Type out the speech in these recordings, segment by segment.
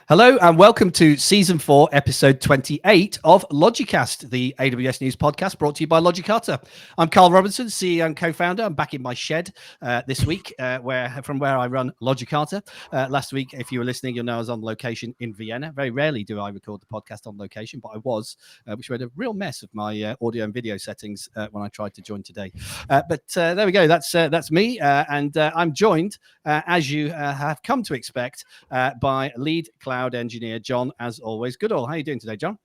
Hello and welcome to Season 4, Episode 28 of Logicast, the AWS News podcast brought to you by Logicata. I'm Carl Robinson, CEO and co-founder. I'm back in my shed this week from where I run Logicata. Last week, if you were listening, you'll know I was on location in Vienna. Very rarely do I record the podcast on location, but I was, which made a real mess of my audio and video settings when I tried to join today. But there we go. That's me. And I'm joined, as you have come to expect, by lead cloud engineer John, as always. Good all. How are you doing today, John?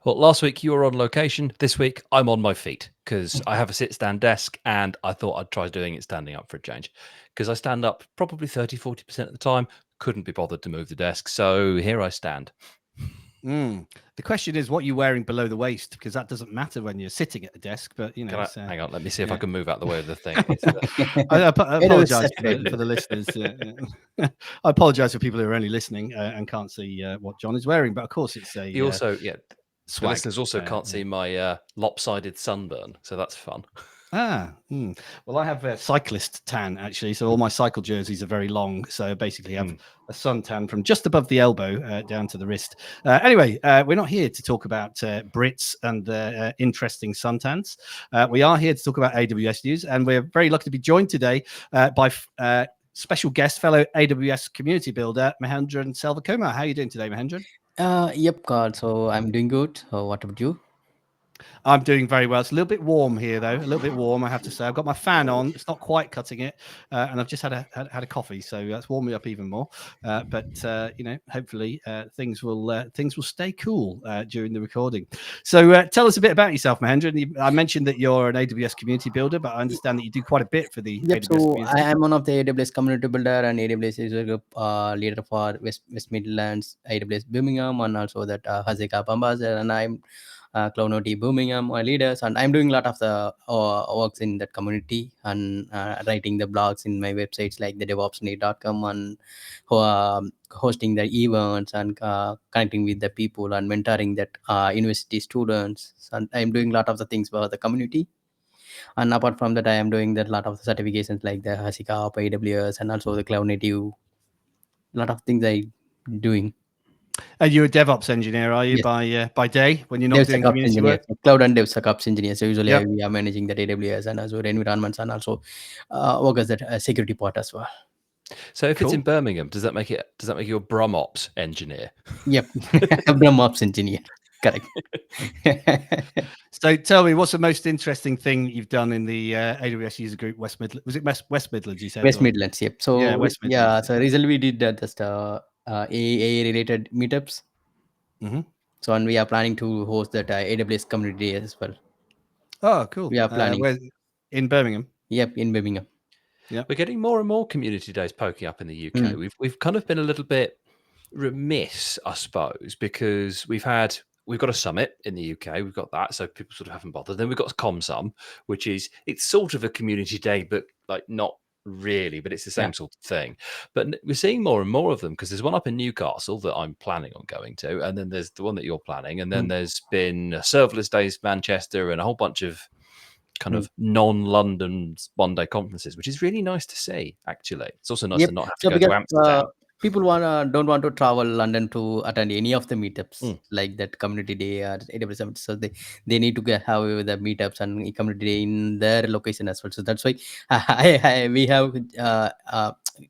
Well, last week you were on location. This week I'm on my feet because I have a sit-stand desk and I thought I'd try doing it standing up for a change because I stand up probably 30-40% of the time. Couldn't be bothered to move the desk. So here I stand. The question is, what are you wearing below the waist? Because that doesn't matter when you're sitting at the desk. But you know, hang on, let me see if I can move out the way of the thing. I apologize for the listeners. I apologize for people who are only listening and can't see what John is wearing. But of course, it's a. You also, the swag. listeners also can't see my lopsided sunburn, so that's fun. Well, I have a cyclist tan actually, so all my cycle jerseys are very long. So basically, I have a sun tan from just above the elbow down to the wrist. Anyway, we're not here to talk about Brits and interesting suntans. We are here to talk about AWS news, and we're very lucky to be joined today by special guest, fellow AWS community builder Mahendran Selvakumar. How are you doing today, Mahendran? Yep, Carl. So I'm doing good. What about you? I'm doing very well. It's a little bit warm here, though. A little bit warm, I have to say. I've got my fan on. It's not quite cutting it, and I've just had a coffee, so that's warmed me up even more. But you know, hopefully things will stay cool during the recording. So tell us a bit about yourself, Mahendran. I mentioned that you're an AWS community builder, but I understand that you do quite a bit for the AWS community. I am one of the AWS community builder and AWS user group leader for West Midlands, AWS Birmingham, and also that Hazika ambassador, and I'm CloudWatch Birmingham leaders, and I'm doing a lot of the works in that community and writing the blogs in my websites like the DevOpsNet.com and hosting the events and connecting with the people and mentoring that university students. And I'm doing a lot of the things for the community. And apart from that, I am doing a lot of the certifications like the Hasika, AWS, and also the Cloud Native. A lot of things I'm doing. And you're a DevOps engineer, are you? Yes. By day when you're not doing community work? Cloud and DevSecOps engineer. So usually we are managing that AWS and Azure environments and also work as that security part as well. So if it's in Birmingham, does that make you a BrumOps engineer? Yep, BrumOps engineer. Correct. So tell me, what's the most interesting thing you've done in the AWS user group West Midlands? Was it West Midlands you said? West Midlands, yep. So West Midlands. Yeah, so recently we did just AA related meetups. So and we are planning to host that AWS community as well. Oh, cool. We are planning in Birmingham. Yep, in Birmingham. Yeah, we're getting more and more community days poking up in the UK. We've kind of been a little bit remiss, I suppose, because we've got a summit in the UK. We've got that, so people sort of haven't bothered. Then we've got ComSum, which it's sort of a community day, but like not really, but it's the same sort of thing. But we're seeing more and more of them because there's one up in Newcastle that I'm planning on going to, and then there's the one that you're planning, and then there's been Serverless Days Manchester and a whole bunch of kind of non-London one-day conferences, which is really nice to see. Actually, it's also nice to not have to go to Amsterdam. People don't want to travel London to attend any of the meetups like that community day or AWS Summit. So they need to have the meetups and community day in their location as well. So that's why we have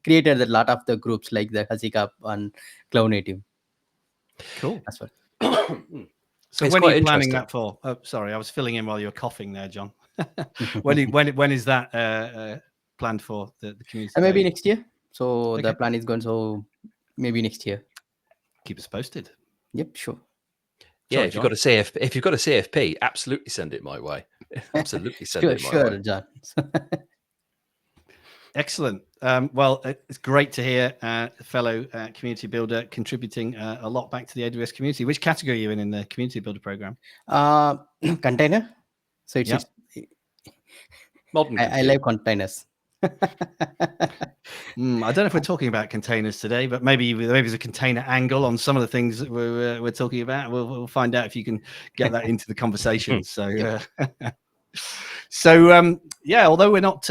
created a lot of the groups like the Hasika and Cloud Native. Cool. As well. So when are you planning that for? Oh, sorry, I was filling in while you were coughing there, John. when is that planned for the community? Maybe next year. So the plan is going. So maybe next year. Keep us posted. Yep, sure. Yeah, if you've got a CFP, absolutely send it my way. Absolutely send it my way. Sure, John. Excellent. Well, it's great to hear a fellow community builder contributing a lot back to the AWS community. Which category are you in the community builder program? Container. So it's modern. I like containers. I don't know if we're talking about containers today, but maybe there's a container angle on some of the things that we're talking about. We'll find out if you can get that into the conversation. So, although we're not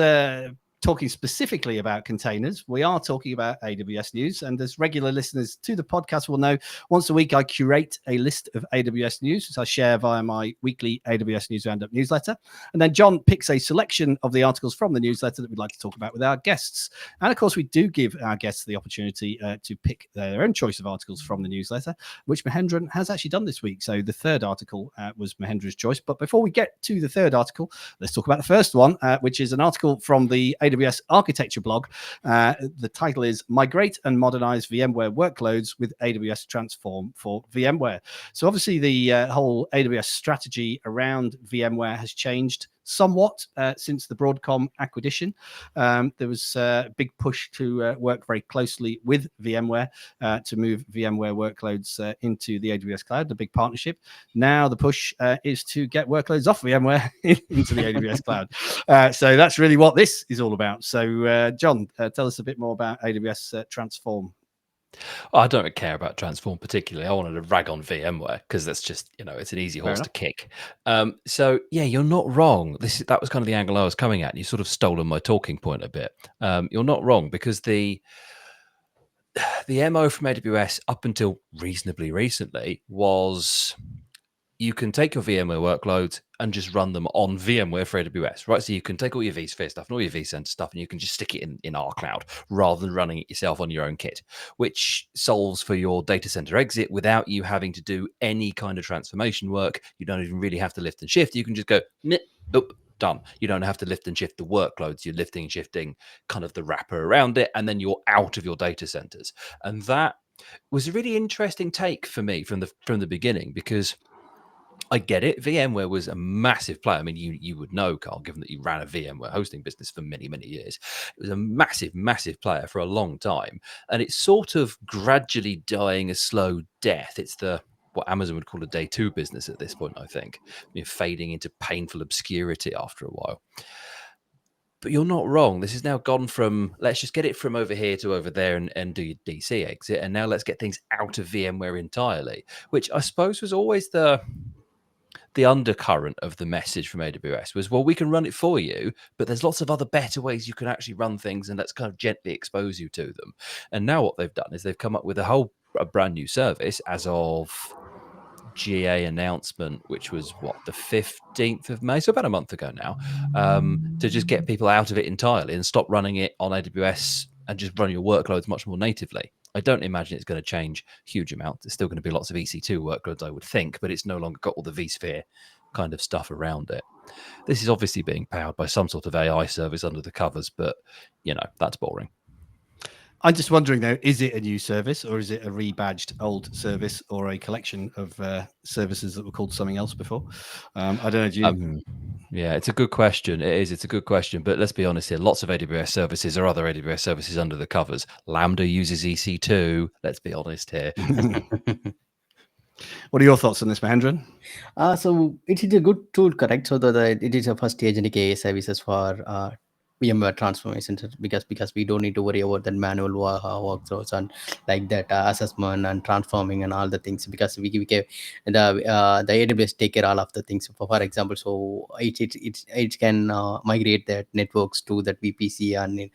talking specifically about containers. We are talking about AWS news. And as regular listeners to the podcast will know, once a week I curate a list of AWS news, which I share via my weekly AWS News Roundup newsletter. And then John picks a selection of the articles from the newsletter that we'd like to talk about with our guests. And of course, we do give our guests the opportunity to pick their own choice of articles from the newsletter, which Mahendran has actually done this week. So the third article was Mahendra's choice. But before we get to the third article, let's talk about the first one, which is an article from the AWS architecture blog. The title is Migrate and Modernize VMware Workloads with AWS Transform for VMware. So obviously the whole AWS strategy around VMware has changed somewhat since the Broadcom acquisition. There was a big push to work very closely with VMware to move VMware workloads into the AWS cloud, the big partnership. Now the push is to get workloads off VMware into the AWS cloud. So that's really what this is all about. So John, tell us a bit more about AWS Transform. I don't care about Transform particularly. I wanted to rag on VMware because that's just, it's an easy horse to kick. So yeah, you're not wrong. That was kind of the angle I was coming at. And you sort of stolen my talking point a bit. You're not wrong because the MO from AWS up until reasonably recently was you can take your VMware workloads and just run them on VMware for AWS, right? So you can take all your vSphere stuff and all your vCenter stuff and you can just stick it in our cloud rather than running it yourself on your own kit, which solves for your data center exit without you having to do any kind of transformation work. You don't even really have to lift and shift. You can just go, nope, done. You don't have to lift and shift the workloads. You're lifting and shifting kind of the wrapper around it, and then you're out of your data centers. And that was a really interesting take for me from the beginning, because I get it. VMware was a massive player. I mean, you would know, Carl, given that you ran a VMware hosting business for many, many years. It was a massive, massive player for a long time. And it's sort of gradually dying a slow death. It's what Amazon would call a day two business at this point, I think. Fading into painful obscurity after a while. But you're not wrong. This has now gone from, let's just get it from over here to over there and do your DC exit. And now let's get things out of VMware entirely, which I suppose was always the undercurrent of the message from AWS was, well, we can run it for you, but there's lots of other better ways you can actually run things, and let's kind of gently expose you to them. And now what they've done is they've come up with a brand new service as of GA announcement, which was the 15th of May, so about a month ago now, to just get people out of it entirely and stop running it on AWS and just run your workloads much more natively. I don't imagine it's going to change a huge amount. There's still going to be lots of EC2 workloads, I would think, but it's no longer got all the vSphere kind of stuff around it. This is obviously being powered by some sort of AI service under the covers, but, that's boring. I'm just wondering, though, is it a new service, or is it a rebadged old service, or a collection of services that were called something else before? I don't know. Do you... Yeah, it's a good question. It is. It's a good question. But let's be honest here. Lots of AWS services are other AWS services under the covers. Lambda uses EC2. Let's be honest here. What are your thoughts on this, Mahendran? So it is a good tool, correct? So that it is a first agentic AI services for VMware transformation, because we don't need to worry about that manual workflows and like that assessment and transforming and all the things, because we can the AWS take care all of the things. For example, so it can migrate that networks to that VPC and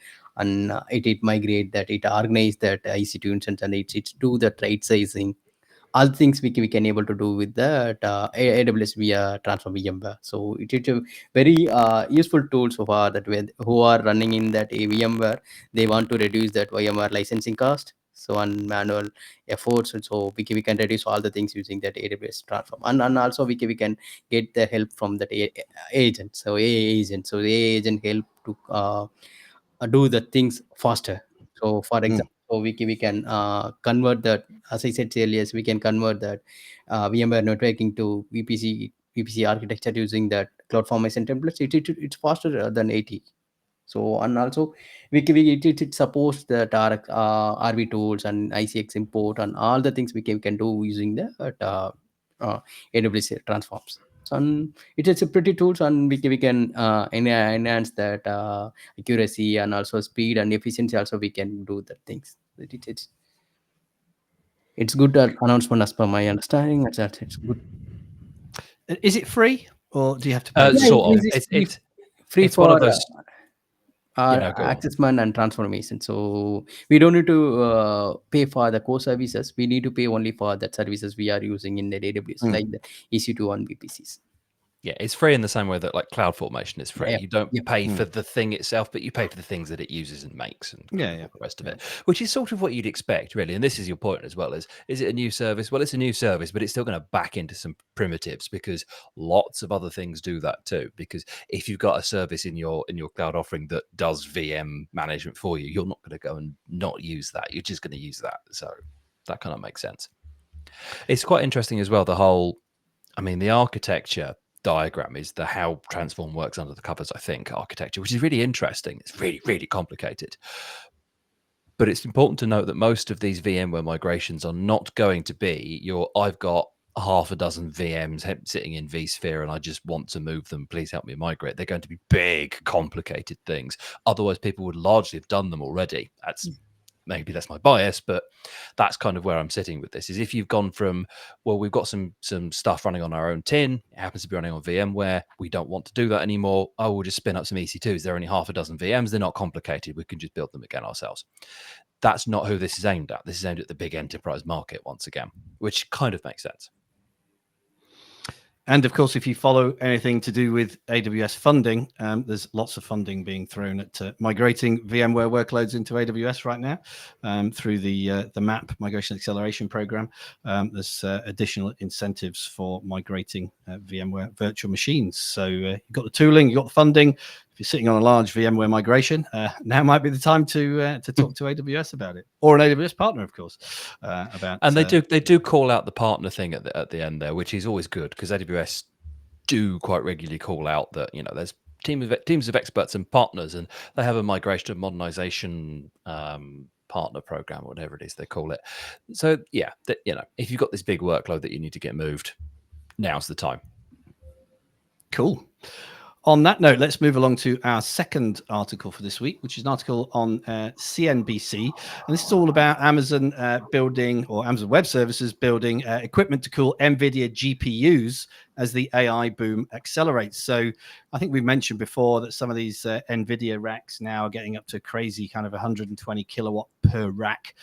it migrate that, it organize that EC2 instance, and it do the right sizing. All things we can able to do with that AWS via Transform VMware. So it is a very useful tool so far that who are running in that VMware, they want to reduce that VMware licensing cost, so on manual efforts, and so we can reduce all the things using that AWS Transform, and also we can get the help from that agent. So AI agent, so the AI agent help to do the things faster. So for example, so we can convert that, as I said earlier, we can convert that VMware networking to VPC architecture using that CloudFormation templates. It's faster than 80. So, and also it supports the RV tools and ICX import and all the things we can do using the AWS transforms. So, and it is a pretty tools, and we can enhance that accuracy and also speed and efficiency. Also, we can do the things. It's good announcement as per my understanding. It's good. Is it free, or do you have to pay? Sort of. It's free it's for one of those. Go on. Accessment and transformation. So we don't need to pay for the core services. We need to pay only for that services we are using in the AWS, like the EC2 on VPCs. Yeah, it's free in the same way that like cloud formation is free. Yep. You don't Yep. pay for the thing itself, but you pay for the things that it uses and makes and all the rest of it, which is sort of what you'd expect, really. And this is your point as well: is it a new service? Well, it's a new service, but it's still going to back into some primitives because lots of other things do that too. Because if you've got a service in your cloud offering that does VM management for you, you're not going to go and not use that. You're just going to use that. So that kind of makes sense. It's quite interesting as well. The architecture diagram is the how Transform works under the covers, I think, architecture, which is really interesting. It's really, really complicated. But it's important to note that most of these VMware migrations are not going to be I've got half a dozen VMs sitting in vSphere and I just want to move them. Please help me migrate. They're going to be big, complicated things. Otherwise, people would largely have done them already. Maybe that's my bias, but that's kind of where I'm sitting with this. Is if you've gone from, well, we've got some stuff running on our own tin, it happens to be running on VMware, we don't want to do that anymore. Oh, we'll just spin up some EC2s. There are only half a dozen VMs. They're not complicated. We can just build them again ourselves. That's not who this is aimed at. This is aimed at the big enterprise market once again, which kind of makes sense. And of course, if you follow anything to do with AWS funding, there's lots of funding being thrown at migrating VMware workloads into AWS right now through the MAP Migration Acceleration Program. There's additional incentives for migrating VMware virtual machines. So you've got the tooling, you've got the funding. If you're sitting on a large VMware migration, now might be the time to talk to AWS about it, or an AWS partner, of course. And they do call out the partner thing at the end there, which is always good because AWS do quite regularly call out that there's teams of experts and partners, and they have a migration and modernization partner program, or whatever it is they call it. So yeah, if you've got this big workload that you need to get moved, now's the time. Cool. On that note, let's move along to our second article for this week, which is an article on CNBC. And this is all about Amazon building, or Amazon Web Services building equipment to cool Nvidia GPUs as the AI boom accelerates. So I think we've mentioned before that some of these Nvidia racks now are getting up to crazy kind of 120 kilowatt per rack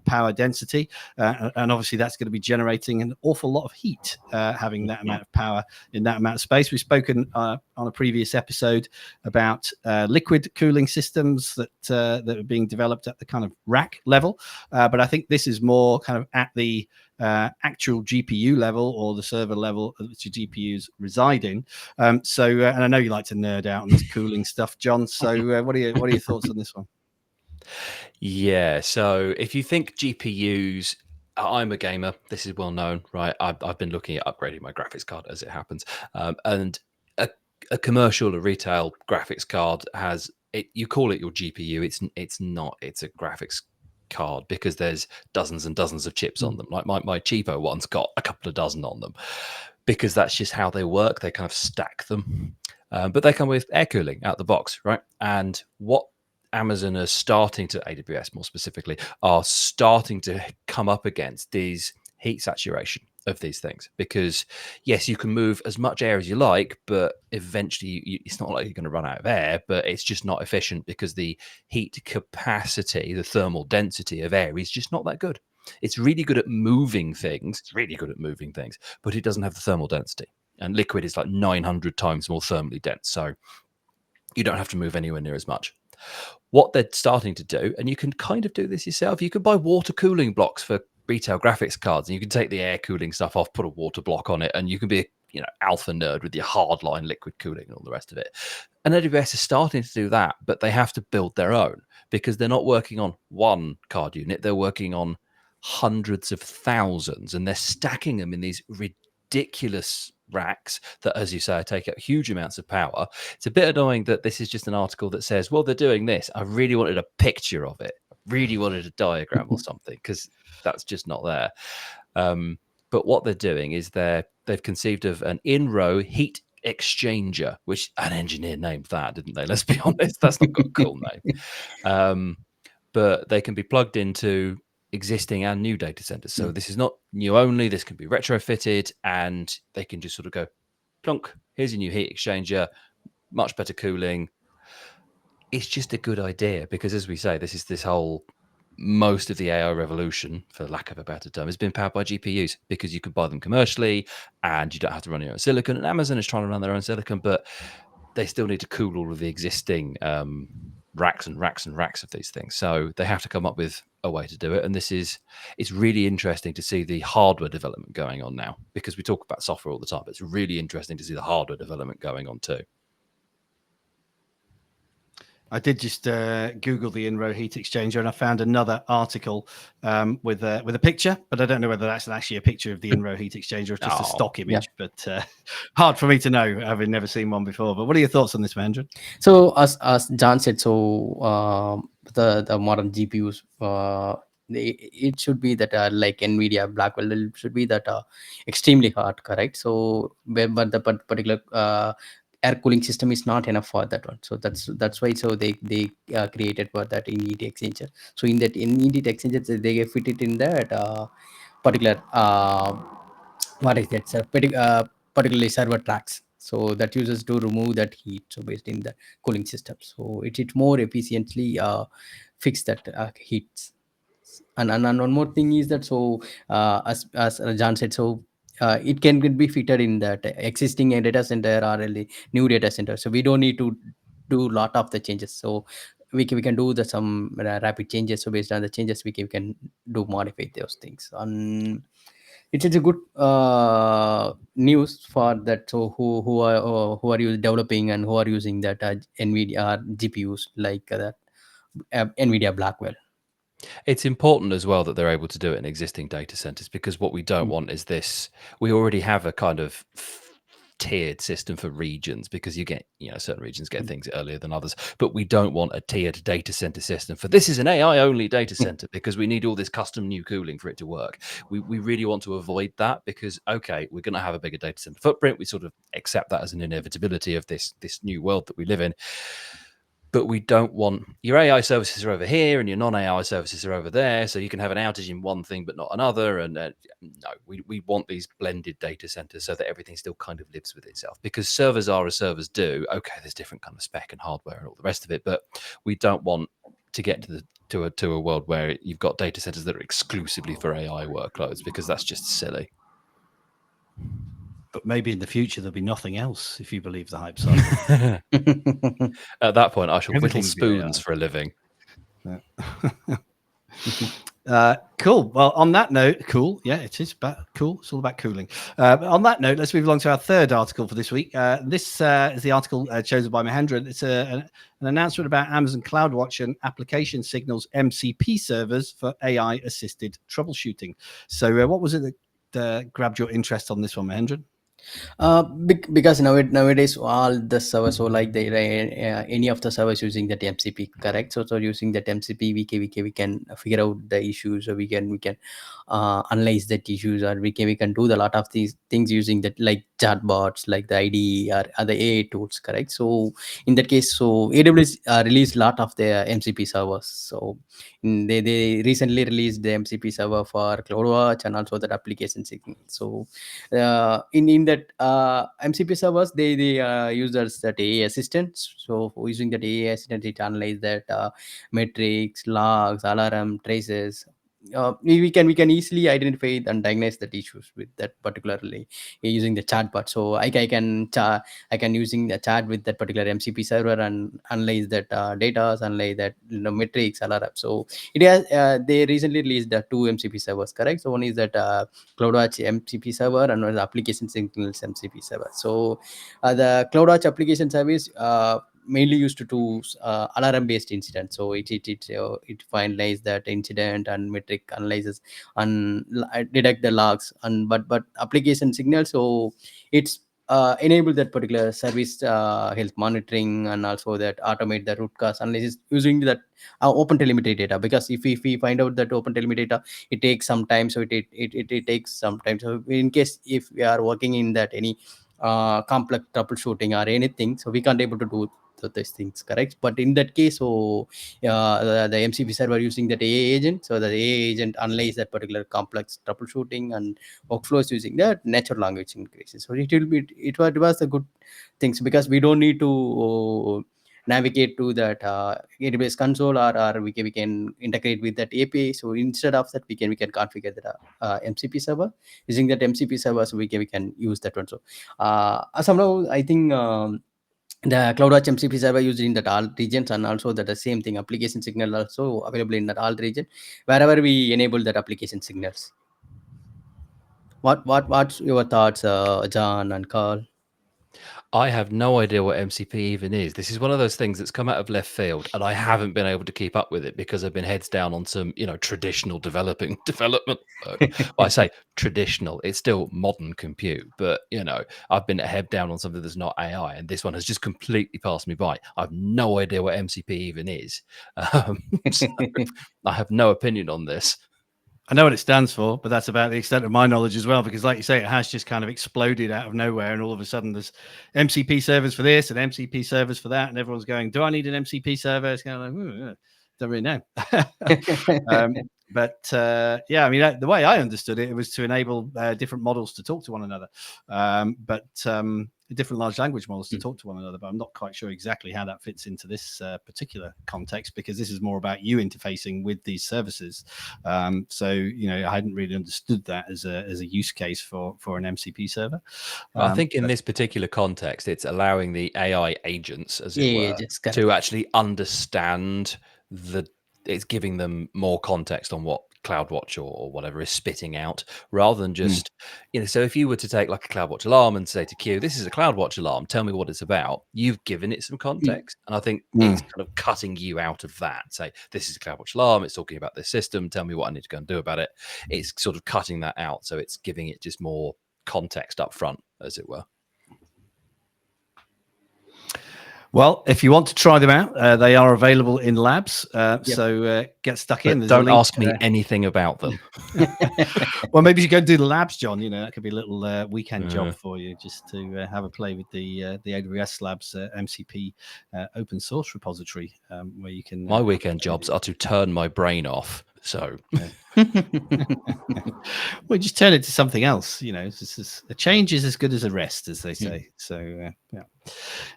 power density. And obviously that's going to be generating an awful lot of heat, having that amount of power in that amount of space. We've spoken on a previous episode about liquid cooling systems that are being developed at the kind of rack level. But I think this is more kind of at the actual GPU level, or the server level at which your GPUs reside in. And I know you like to nerd out on this cooling stuff, John. So what are your thoughts on this one? Yeah, so if you think GPUs, I'm a gamer. This is well known, right? I've been looking at upgrading my graphics card as it happens, and a commercial, a retail graphics card has it. You call it your GPU. It's not. It's a graphics card because there's dozens and dozens of chips on them. Like my cheapo one's got a couple of dozen on them because that's just how they work. They kind of stack them, but they come with air cooling out the box, right? And what Amazon are starting to, AWS more specifically, are starting to come up against these heat saturation of these things, because yes, you can move as much air as you like, but eventually it's not like you're going to run out of air, but it's just not efficient because the heat capacity, the thermal density of air is just not that good. It's really good at moving things. But it doesn't have the thermal density. And liquid is like 900 times more thermally dense. So you don't have to move anywhere near as much. What they're starting to do, and you can kind of do this yourself, you can buy water cooling blocks for retail graphics cards, and you can take the air cooling stuff off, put a water block on it, and you can be a alpha nerd with your hardline liquid cooling and all the rest of it. And AWS is starting to do that, but they have to build their own because they're not working on one card unit, they're working on hundreds of thousands, and they're stacking them in these ridiculous racks that, as you say, take up huge amounts of power. It's a bit annoying that this is just an article that says, well, they're doing this. I really wanted a picture of it. I really wanted a diagram or something, because that's just not there. But what they're doing is they've conceived of an in-row heat exchanger, which an engineer named that, didn't they? Let's be honest, that's not got a cool name. But they can be plugged into existing and new data centers. So this is not new only, this can be retrofitted, and they can just sort of go, plonk, here's your new heat exchanger, much better cooling. it's just a good idea because, as we say, this whole most of the AI revolution, for lack of a better term, has been powered by GPUs because you can buy them commercially and you don't have to run your own silicon. And Amazon is trying to run their own silicon, but they still need to cool all of the existing racks and racks and racks of these things. So they have to come up with a way to do it. And it's really interesting to see the hardware development going on now, because we talk about software all the time, but it's really interesting to see the hardware development going on too. I did just Google the in-row heat exchanger, and I found another article with a picture, but I don't know whether that's actually a picture of the in-row heat exchanger or just a stock image. Yeah. But hard for me to know, having never seen one before. But what are your thoughts on this, Mahendra? So as John said, so the modern GPUs, it should be that like Nvidia Blackwell, it should be that extremely hot, correct? So but the particular air cooling system is not enough for that one. So that's why so they created for that in heat exchanger. So in that in heat exchanger they fit it in that particular what is that, sir? Particularly server tracks. So that uses to remove that heat. So based in the cooling system, so it more efficiently fix that heat. And one more thing is that so as John said, so it can be fitted in that existing data center or a new data center. So we don't need to do lot of the changes. So we can do the some rapid changes. So based on the changes, we can do modify those things. And it is a good news for that. So who are you developing and who are using that Nvidia GPUs like that Nvidia Blackwell. It's important as well that they're able to do it in existing data centers, because what we don't want is this. We already have a kind of tiered system for regions, because you get, certain regions get things earlier than others, but we don't want a tiered data center system for this is an AI only data center because we need all this custom new cooling for it to work. We really want to avoid that, because okay, we're going to have a bigger data center footprint. We sort of accept that as an inevitability of this new world that we live in. But we don't want your AI services are over here and your non-AI services are over there. So you can have an outage in one thing, but not another. And no, we want these blended data centers so that everything still kind of lives with itself, because servers are as servers do. Okay, there's different kind of spec and hardware and all the rest of it, but we don't want to get to a world where you've got data centers that are exclusively for AI workloads, because that's just silly. But maybe in the future there'll be nothing else, if you believe the hype cycle. At that point, I shall whittle Everything's spoons for a living. Cool. Well, on that note, cool. Yeah, it is cool. It's all about cooling. On that note, let's move along to our third article for this week. This is the article chosen by Mahendra. It's an announcement about Amazon CloudWatch and Application Signals MCP servers for AI-assisted troubleshooting. So what was it that grabbed your interest on this one, Mahendra? Because nowadays all the servers, so like any of the servers using that MCP, correct? So using that MCP, we can figure out the issues, or we can analyze that issues, or we can do a lot of these things using that, like chatbots, like the IDE or other AI tools, correct? So in that case, so AWS released a lot of their MCP servers. So they recently released the MCP server for CloudWatch and also that application signal. So in that MCP servers, they use that AI assistant. So using that AI assistant, it analyze that metrics, logs, alarm traces. We can easily identify and diagnose that issues with that, particularly using the chatbot. So I can using the chat with that particular MCP server and analyze that data, analyze that metrics, alarm. So it has they recently released the two MCP servers, correct? So one is that CloudWatch MCP server, and one is Application Signals MCP server. So the CloudWatch application service mainly used to do alarm based incident. So it finalizes that incident and metric analyzes and detect the logs. And but application signal, so it's enable that particular service health monitoring, and also that automate the root cause analysis using that open telemetry data. Because if we find out that open telemetry data, it takes some time. So it takes some time. So in case if we are working in that any complex troubleshooting or anything, so we can't able to do these things, correct? But in that case, so the MCP server using that AI agent, so the AI agent analyze that particular complex troubleshooting and workflows using that natural language increases. So it was a good things, because we don't need to navigate to that AWS console, or we can integrate with that API. So instead of that, we can configure the MCP server. Using that MCP server, so we can use that one. So somehow I think the CloudWatch MCP server used in that all regions, and also that the same thing, application signal also available in that all region wherever we enable that application signals. What's your thoughts, John and Carl? I have no idea what MCP even is. This is one of those things that's come out of left field, and I haven't been able to keep up with it because I've been heads down on some, traditional development work. Well, I say traditional; it's still modern compute, but I've been head down on something that's not AI, and this one has just completely passed me by. I've no idea what MCP even is. So I have no opinion on this. I know what it stands for, but that's about the extent of my knowledge as well, because like you say, it has just kind of exploded out of nowhere, and all of a sudden there's MCP servers for this and MCP servers for that, and everyone's going, do I need an MCP server? It's kind of like, don't really know. But yeah, I mean, the way I understood it, it was to enable different models to talk to one another, different large language models to talk to one another. But I'm not quite sure exactly how that fits into this particular context, because this is more about you interfacing with these services. So, I hadn't really understood that as a use case for an MCP server. I think in this particular context, it's allowing the AI agents, as it were, to actually understand it's giving them more context on what CloudWatch or whatever is spitting out, rather than just, so if you were to take like a CloudWatch alarm and say to Q, this is a CloudWatch alarm, tell me what it's about, you've given it some context. And I think it's kind of cutting you out of that. Say, this is a CloudWatch alarm, it's talking about this system, tell me what I need to go and do about it. It's sort of cutting that out. So it's giving it just more context up front, as it were. Well, if you want to try them out, they are available in labs. So get stuck in. Don't ask me anything about them. Well, maybe you go and do the labs, John. That could be a little weekend job for you, just to have a play with the AWS Labs MCP open source repository, where you can. My weekend jobs are to turn my brain off. So, well, just turn it to something else. A change is as good as a rest, as they say. So, yeah.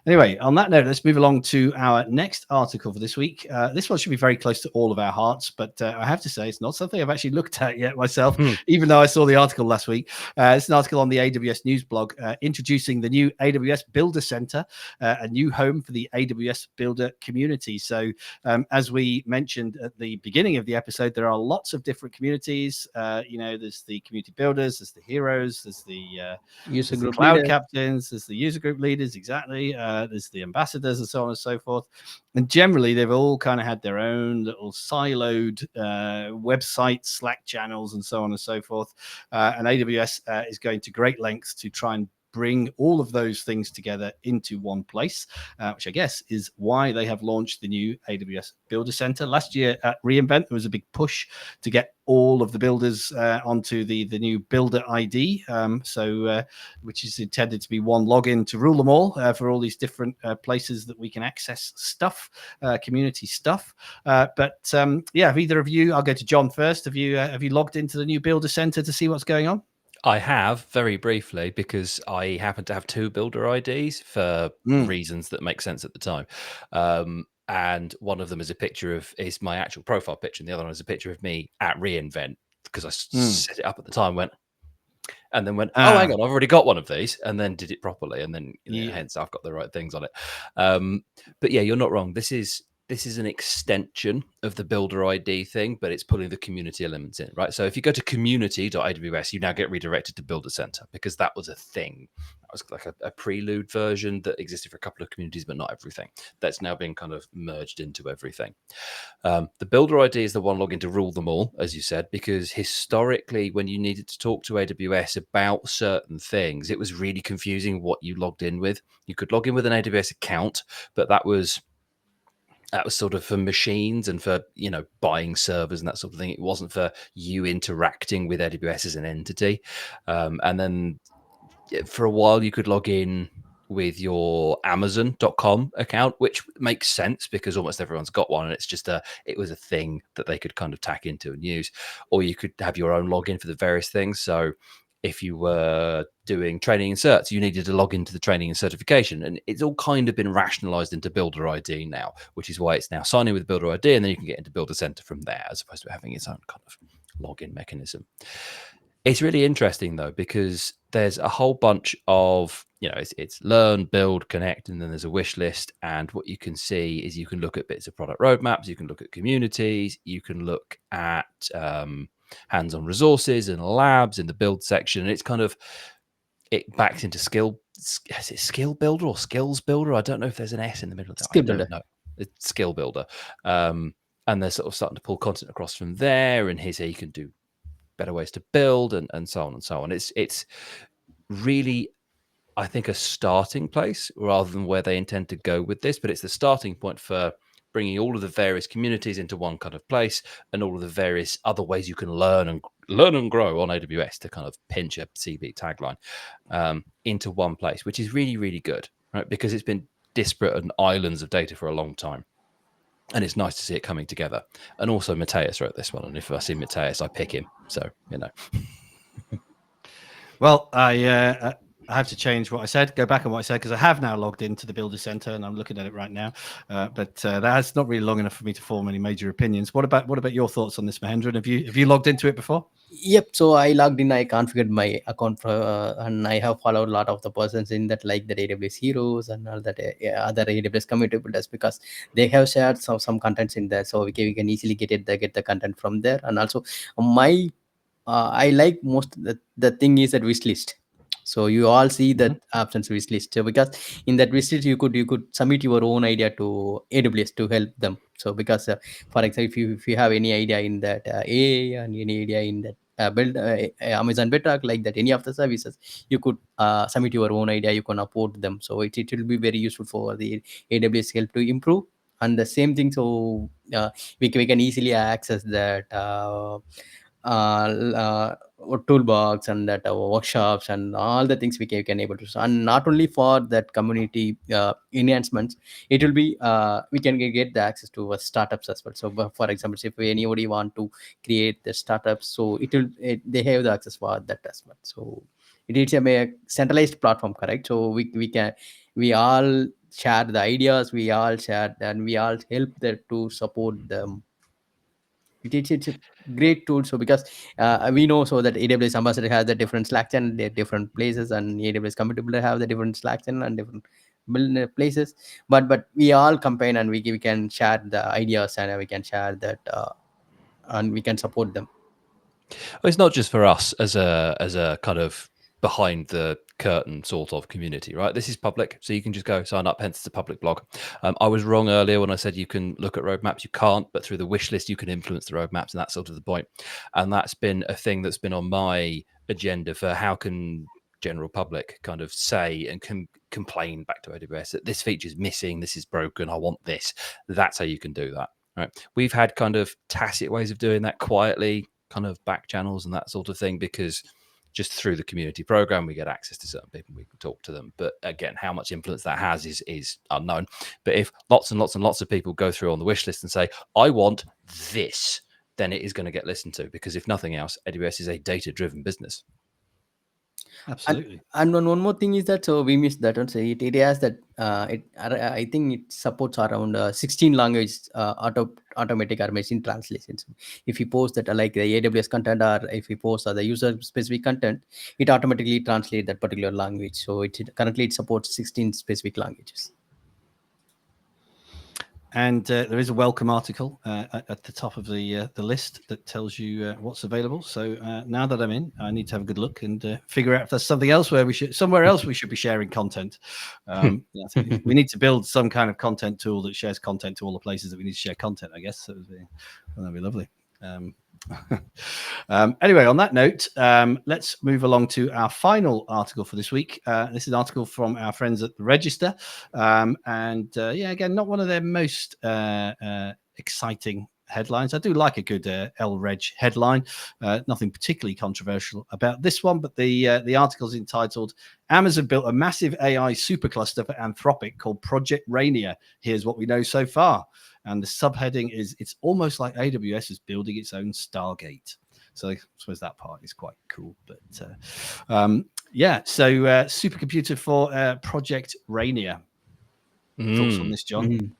Anyway, on that note, let's move along to our next article for this week. This one should be very close to all of our hearts, but I have to say it's not something I've actually looked at yet myself, even though I saw the article last week. It's an article on the AWS News blog introducing the new AWS Builder Center, a new home for the AWS Builder community. So, as we mentioned at the beginning of the episode, there are lots of different communities. There's the community builders, there's the heroes, there's the user group cloud leaders. Captains, there's the user group leaders, exactly. There's the ambassadors and so on and so forth. And generally, they've all kind of had their own little siloed websites, Slack channels, and so on and so forth. And AWS is going to great lengths to try and bring all of those things together into one place, which I guess is why they have launched the new AWS Builder Center. Last year at reInvent, there was a big push to get all of the builders onto the new Builder ID, which is intended to be one login to rule them all for all these different places that we can access stuff, community stuff. But have either of you, I'll go to John first, have you logged into the new Builder Center to see what's going on? I have, very briefly, because I happen to have two builder IDs for reasons that make sense at the time. And one of them is is my actual profile picture, and the other one is a picture of me at reInvent, because I set it up at the time, oh, hang on, I've already got one of these, and then did it properly, and then hence I've got the right things on it. But yeah, you're not wrong. This is an extension of the Builder ID thing, but it's pulling the community elements in, right? So if you go to community.aws, you now get redirected to Builder Center, because that was a thing. That was like a prelude version that existed for a couple of communities, but not everything. That's now being kind of merged into everything. The Builder ID is the one login to rule them all, as you said, because historically, when you needed to talk to AWS about certain things, it was really confusing what you logged in with. You could log in with an AWS account, but that was sort of for machines and for, buying servers and that sort of thing. It wasn't for you interacting with AWS as an entity. And then for a while, you could log in with your Amazon.com account, which makes sense because almost everyone's got one. And it's just it was a thing that they could kind of tack into and use. Or you could have your own login for the various things. So If you were doing training and certs, you needed to log into the training and certification. And it's all kind of been rationalized into Builder ID now, which is why it's now signing with Builder ID, and then you can get into Builder Center from there, as opposed to having its own kind of login mechanism. It's really interesting, though, because there's a whole bunch of, it's learn, build, connect, and then there's a wish list. And what you can see is you can look at bits of product roadmaps, you can look at communities, you can look at hands-on resources and labs in the build section. And it's kind of, it backs into is it skill builder or skills builder? I don't know if there's an S in the middle of that. Skill builder. No, it's skill builder. And they're sort of starting to pull content across from there. And here's how you can do better ways to build, and so on and so on. It's really, I think, a starting place rather than where they intend to go with this, but it's the starting point for bringing all of the various communities into one kind of place, and all of the various other ways you can learn and grow on AWS, to kind of pinch a CB tagline, into one place, which is really, really good, right? Because it's been disparate and islands of data for a long time. And it's nice to see it coming together. And also Mateus wrote this one. And if I see Mateus, I pick him. So, Well, I have to change what I said, go back on what I said, because I have now logged into the Builder Center and I'm looking at it right now. But that's not really long enough for me to form any major opinions. What about your thoughts on this, Mahendran? Have you logged into it before? Yep. So I logged in. I configured my account and I have followed a lot of the persons in that, like the AWS heroes and all that other AWS community builders, because they have shared some contents in there, so we can easily get the content from there. And also my I like most the thing is that wish list. So you all see that options wish list. So because in that wish list you could submit your own idea to AWS to help them. So because for example, if you have any idea in that AI and any idea in that build Amazon Bedrock, like that, any of the services, you could submit your own idea, you can upload them. So it will be very useful for the AWS help to improve. And the same thing, so we can easily access that toolbox and that workshops and all the things we can able to. And not only for that community enhancements, it will be we can get the access to startups as well. So for example, if anybody want to create the startups, so they have the access for that as well. So it is a centralized platform, correct? So we all share the ideas, we all share, and we all help there to support them. It's a great tool. So because we know so that AWS ambassador has the different Slack channel, they're different places, and AWS community builder have the different Slack channel and different places. But we all combine and we can share the ideas, and we can share that and we can support them. It's not just for us as a kind of behind the curtain sort of community, right? This is public, so you can just go sign up, hence it's a public blog. I was wrong earlier when I said you can look at roadmaps. You can't, but through the wish list you can influence the roadmaps, and that's sort of the point. And that's been a thing that's been on my agenda for how can general public kind of say and complain back to AWS that this feature is missing, this is broken, I want this. That's how you can do that, right? We've had kind of tacit ways of doing that quietly, kind of back channels and that sort of thing, because just through the community program we get access to certain people, we can talk to them. But again, how much influence that has is unknown. But if lots and lots and lots of people go through on the wish list and say, I want this, then it is going to get listened to, because if nothing else, AWS is a data-driven business. Absolutely. And one more thing is that, so we missed that one. So it has that I think it supports around 16 languages automatic or machine translations. If you post that like the AWS content, or if you post the user specific content, it automatically translates that particular language. So currently it supports 16 specific languages. And there is a welcome article at the top of the list that tells you what's available. So now that I'm in, I need to have a good look and figure out if there's somewhere else we should be sharing content. We need to build some kind of content tool that shares content to all the places that we need to share content, I guess. So that'd be lovely. Anyway, on that note, let's move along to our final article for this week. This is an article from our friends at the Register, again, not one of their most exciting headlines. I do like a good LReg headline. Nothing particularly controversial about this one, but the article is entitled "Amazon built a massive AI supercluster for Anthropic called Project Rainier. Here's what we know so far." And the subheading is, "It's almost like AWS is building its own Stargate." So I suppose that part is quite cool. But yeah, so supercomputer for Project Rainier. Thoughts on this, John?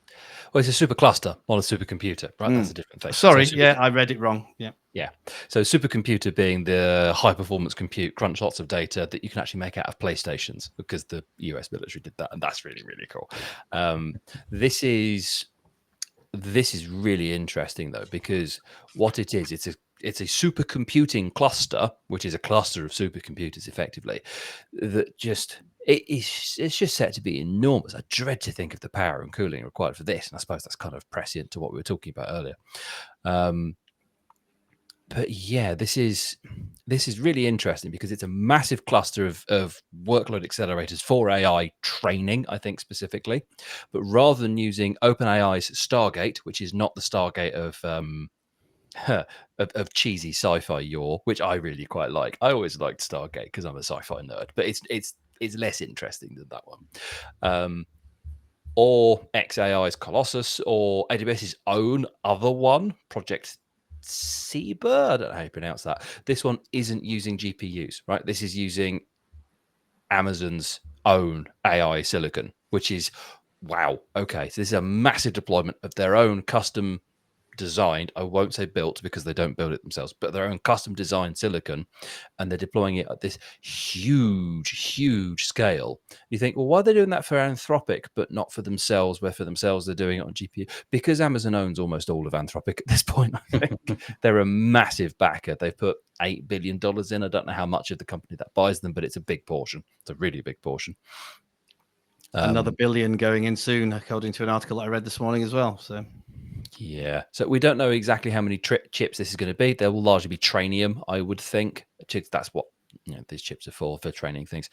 Well, it's a supercluster, not a supercomputer, right? That's a different thing. Sorry, I read it wrong. Yeah. So supercomputer being the high performance compute, crunch lots of data that you can actually make out of PlayStations, because the US military did that, and that's really, really cool. This is really interesting though, because what it is, it's a supercomputing cluster, which is a cluster of supercomputers effectively, that it's just set to be enormous. I dread to think of the power and cooling required for this, and I suppose that's kind of prescient to what we were talking about earlier. But yeah, this is really interesting because it's a massive cluster of workload accelerators for AI training, I think specifically. But rather than using OpenAI's Stargate, which is not the Stargate of cheesy sci-fi yore, which I really quite like. I always liked Stargate because I'm a sci-fi nerd, but it's less interesting than that one. Or xAI's Colossus, or AWS's own other one, Project Seba. I don't know how you pronounce that. This one isn't using GPUs, right? This is using Amazon's own AI silicon, which is, wow. Okay, so this is a massive deployment of their own custom designed, I won't say built because they don't build it themselves, but their own custom designed silicon, and they're deploying it at this huge scale. You think, well, why are they doing that for Anthropic but not for themselves, where for themselves they're doing it on GPU? Because Amazon owns almost all of Anthropic at this point. I think they're a massive backer. They've put $8 billion in. I don't know how much of the company that buys them, but it's a big portion. It's a really big portion. Another billion going in soon, according to an article that I read this morning as well. So yeah, so we don't know exactly how many chips this is going to be. There will largely be Trainium, I would think. That's what these chips are for training things.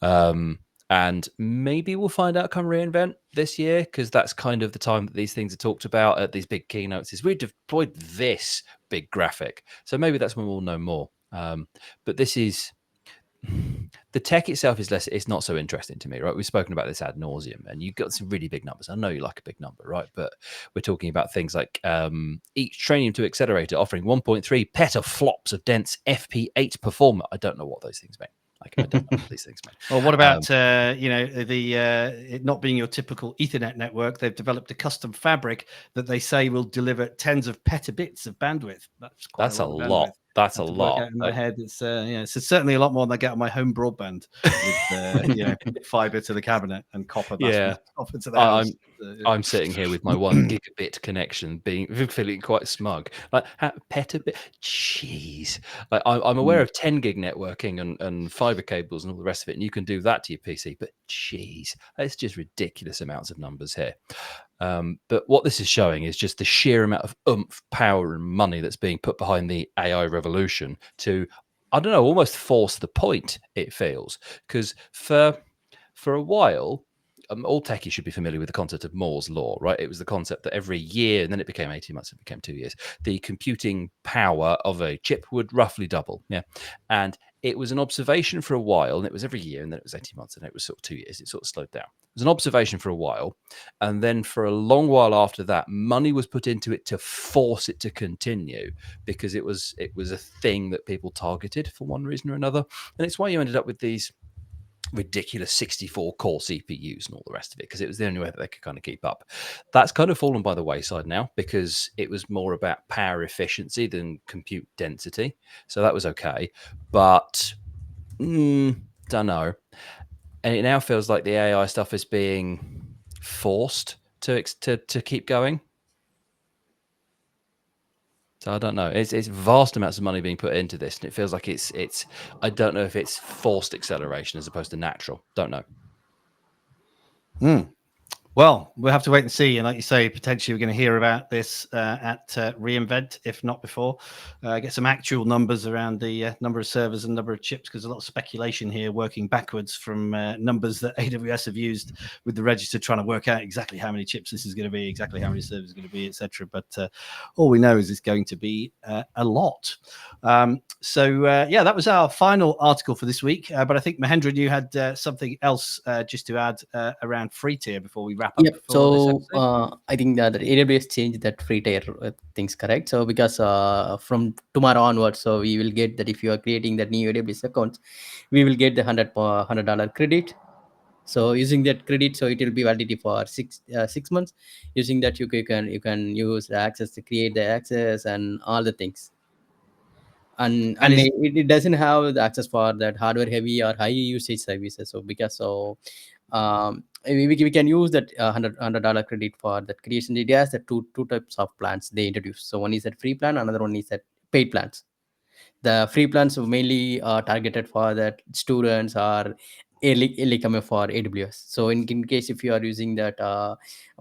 And maybe we'll find out come reInvent this year, because that's kind of the time that these things are talked about at these big keynotes, is we deployed this big graphic. So maybe that's when we'll know more. But this is... the tech itself is less, it's not so interesting to me, right? We've spoken about this ad nauseum, and you've got some really big numbers. I know you like a big number, right? But we're talking about things like each Trainium 2 accelerator offering 1.3 petaflops of dense FP8 performer. I don't know what those things mean. Like, I don't know what these things mean. Well, what about it not being your typical Ethernet network? They've developed a custom fabric that they say will deliver tens of petabits of bandwidth. That's a lot. That's a lot. In my head, it's certainly a lot more than I get on my home broadband with fiber to the cabinet and copper. Copper to the house. I'm sitting here with my 1 gigabit connection, feeling quite smug. Like, petabit, jeez. Like, I'm aware of 10 gig networking and fiber cables and all the rest of it, and you can do that to your PC. But jeez, it's just ridiculous amounts of numbers here. But what this is showing is just the sheer amount of oomph, power, and money that's being put behind the AI revolution to, I don't know, almost force the point, it feels. Because for a while, all techies should be familiar with the concept of Moore's law, right? It was the concept that every year, and then it became 18 months, it became 2 years, the computing power of a chip would roughly double. Yeah. And it was an observation for a while, and it was every year, and then it was 18 months, and it was sort of 2 years. It sort of slowed down. It was an observation for a while, and then for a long while after that, money was put into it to force it to continue, because it was a thing that people targeted for one reason or another. And it's why you ended up with these ridiculous 64 core CPUs and all the rest of it, because it was the only way that they could kind of keep up. That's kind of fallen by the wayside now, because it was more about power efficiency than compute density. So that was okay, but don't know. And it now feels like the AI stuff is being forced to keep going. So I don't know. It's vast amounts of money being put into this, and it feels like it's. I don't know if it's forced acceleration as opposed to natural. Don't know. Well, we'll have to wait and see. And like you say, potentially we're going to hear about this at reInvent, if not before. Get some actual numbers around the number of servers and number of chips, because a lot of speculation here working backwards from numbers that AWS have used with the register, trying to work out exactly how many chips this is going to be, exactly how many servers are going to be, etc. But all we know is it's going to be a lot. That was our final article for this week. But I think, Mahendran, you had something else just to add around free tier before we wrap up Yep. for this So episode? I think that AWS changed that free tier things, correct? So because from tomorrow onwards, so we will get that if you are creating that new AWS accounts, we will get the $100 credit. So using that credit, so it will be validity for 6 months. Using that, you can use the access to create the access and all the things. And it doesn't have the access for that hardware heavy or high usage services. So because we can use that $100 credit for that creation. It has the two types of plans they introduced. So one is that free plan, another one is that paid plans. The free plans are mainly targeted for that students or early comer for AWS. So in case if you are using that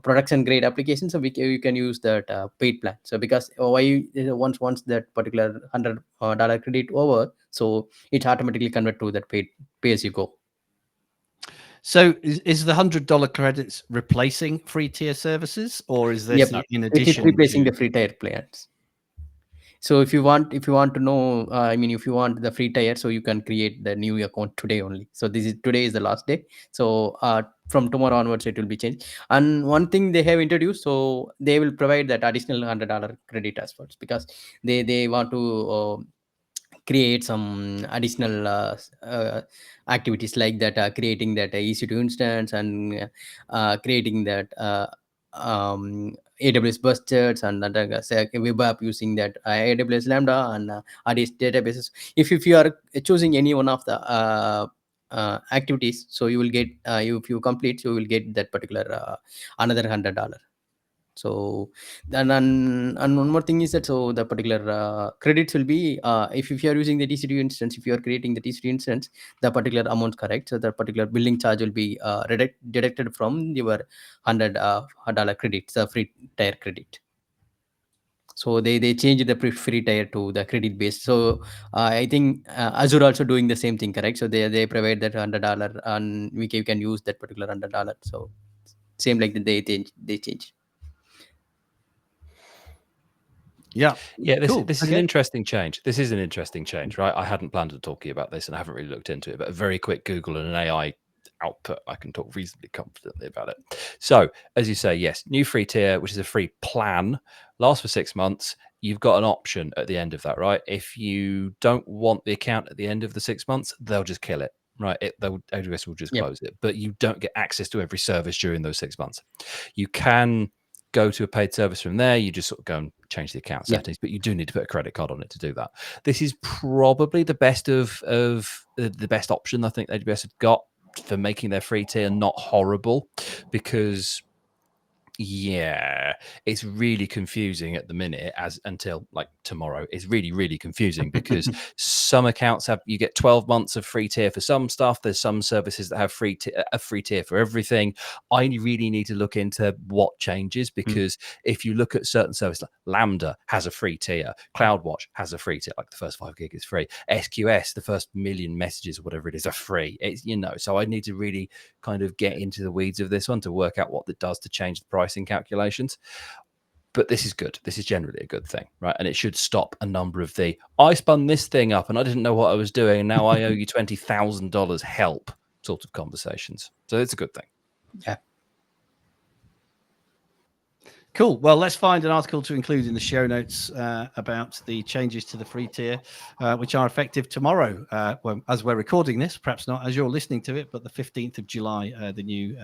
production grade application, so you can use that paid plan. So because why once that particular $100 credit over, so it automatically convert to that paid pay as you go. So is the $100 credits replacing free tier services, or is this in It is addition replacing to? the free tier plans. So if you want to know, if you want the free tier, so you can create the new account today only. So today is the last day. So from tomorrow onwards, it will be changed. And one thing they have introduced, so they will provide that additional $100 credit as well, because they want to create some additional activities like that, creating that EC2 instance and creating that AWS Busters and say, web app using that AWS Lambda and RDS databases. If you are choosing any one of the activities, so you will get if you complete, so you will get that particular another $100. So and one more thing is that, so the particular credits will be if you are using the TCD instance, if you are creating the TCD instance, the particular amount correct, so the particular billing charge will be deducted from your $100 credits, the free tier credit. So they changed the free tier to the credit based. So I think Azure also doing the same thing, correct? So they provide that $100 and we can use that particular $100. So same like that they changed. Yeah. This Cool. is an interesting change. This is an interesting change, right? I hadn't planned on talking about this, and I haven't really looked into it. But a very quick Google and an AI output, I can talk reasonably confidently about it. So, as you say, yes, new free tier, which is a free plan, lasts for 6 months. You've got an option at the end of that, right? If you don't want the account at the end of the 6 months, they'll just kill it, right? AWS will just Yep. close it, but you don't get access to every service during those 6 months. You can go to a paid service from there. You just sort of go and change the account settings, but you do need to put a credit card on it to do that. This is probably the best of the best option I think AWS have got for making their free tier not horrible, because it's really confusing at the minute, until like tomorrow. It's really confusing because some accounts you get 12 months of free tier for some stuff. There's some services that have a free tier for everything. I really need to look into what changes, because if you look at certain services, like Lambda has a free tier, CloudWatch has a free tier, like the first 5 gig is free, SQS, the first million messages or whatever it is, are free. It's, so I need to really kind of get into the weeds of this one to work out what it does to change the pricing calculations. But this is good. This is generally a good thing, right? And it should stop a number of I spun this thing up and I didn't know what I was doing, and now I owe you $20,000 help sort of conversations. So it's a good thing. Yeah. Cool. Well, let's find an article to include in the show notes about the changes to the free tier, which are effective tomorrow. As we're recording this, perhaps not as you're listening to it, but the 15th of July, the new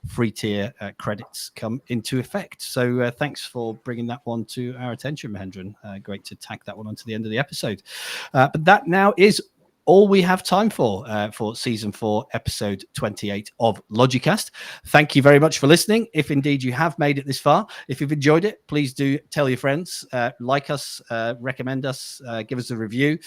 free tier credits come into effect. So thanks for bringing that one to our attention, Mahendran. Great to tack that one onto the end of the episode. But that now is all we have time for season 4, episode 28 of Logicast. Thank you very much for listening. If indeed you have made it this far, if you've enjoyed it, please do tell your friends, like us, recommend us, give us a review.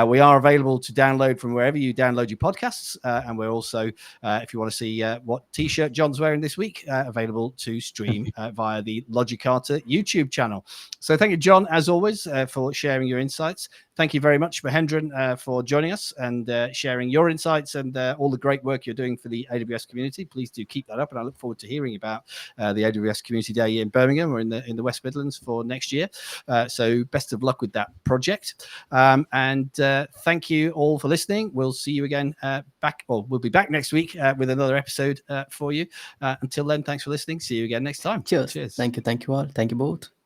We are available to download from wherever you download your podcasts. And we're also, if you want to see what t-shirt John's wearing this week, available to stream via the Logicata YouTube channel. So thank you, John, as always, for sharing your insights. Thank you very much, Mahendran, for joining us. thoughts and sharing your insights and all the great work you're doing for the AWS community. Please do keep that up, and I look forward to hearing about the AWS Community Day in Birmingham or in the West Midlands for next year. So best of luck with that project. And thank you all for listening. We'll see you again we'll be back next week with another episode for you. Until then, thanks for listening. See you again next time. Cheers. Thank you all. Thank you both.